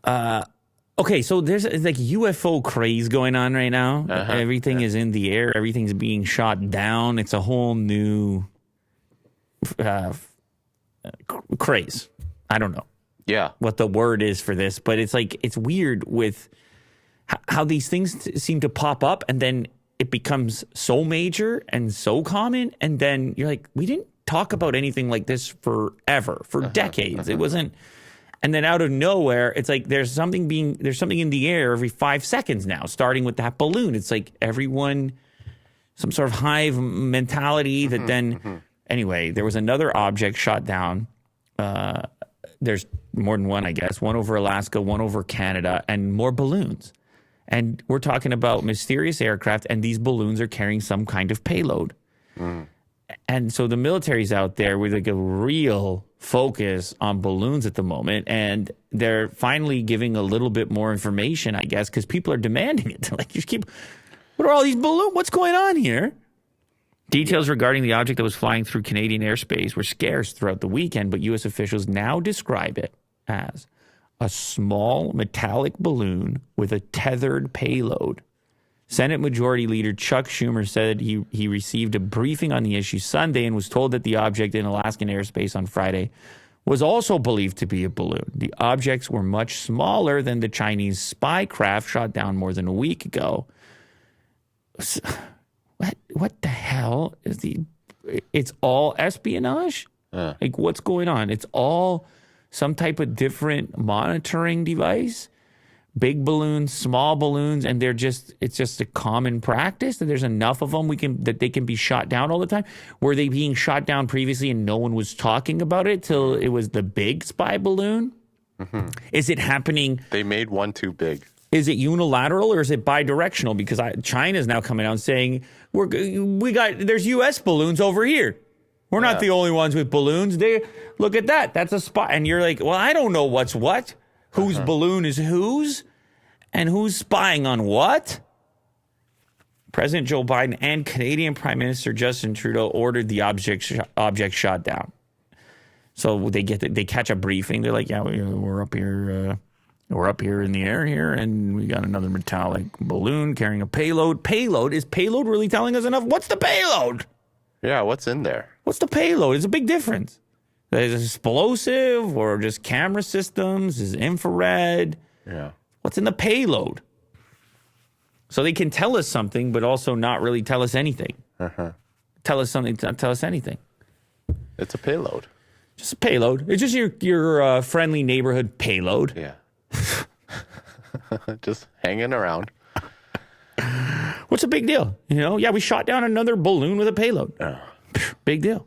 Okay, so there's like UFO craze going on right now. Everything is in the air. Everything's being shot down. It's a whole new craze. I don't know. Yeah. What the word is for this, but it's like, it's weird with how these things seem to pop up and then it becomes so major and so common. And then you're like, we didn't talk about anything like this forever, for decades. It wasn't. And then out of nowhere, it's like there's something in the air every 5 seconds now, starting with that balloon. It's like everyone, some sort of hive mentality that then, anyway, there was another object shot down. There's more than one, I guess, one over Alaska, one over Canada, and more balloons. And we're talking about mysterious aircraft, and these balloons are carrying some kind of payload. And so the military's out there with like a real focus on balloons at the moment, and they're finally giving a little bit more information, I guess, because people are demanding it. They're like, what are all these balloons? What's going on here? Details regarding the object that was flying through Canadian airspace were scarce throughout the weekend, but U.S. officials now describe it as a small metallic balloon with a tethered payload. Senate Majority Leader Chuck Schumer said he received a briefing on the issue Sunday and was told that the object in Alaskan airspace on Friday was also believed to be a balloon. The objects were much smaller than the Chinese spy craft shot down more than a week ago. What the hell is it's all espionage? Like, what's going on? It's all some type of different monitoring device? Big balloons, small balloons, and it's just a common practice that there's enough of them that they can be shot down all the time. Were they being shot down previously and no one was talking about it till it was the big spy balloon? Is it happening? They made one too big. Is it unilateral or is it bidirectional? Because China's now coming out and saying there's U.S. balloons over here. We're not the only ones with balloons. Look at that. That's a spy. And you're like, well, I don't know what's what. Whose balloon is whose? And who's spying on what? President Joe Biden and Canadian Prime Minister Justin Trudeau ordered the object shot down. So they catch a briefing. They're like, yeah, we're up here. We're up here in the air here, and we got another metallic balloon carrying a payload. Is payload really telling us enough? What's the payload? Yeah, what's in there? What's the payload? It's a big difference. Is it explosive or just camera systems? Is it infrared? Yeah. What's in the payload? So they can tell us something, but also not really tell us anything. Tell us something, not tell us anything. It's a payload. Just a payload. It's just your friendly neighborhood payload. Yeah. Just hanging around. What's the big deal? Yeah, we shot down another balloon with a payload. Big deal.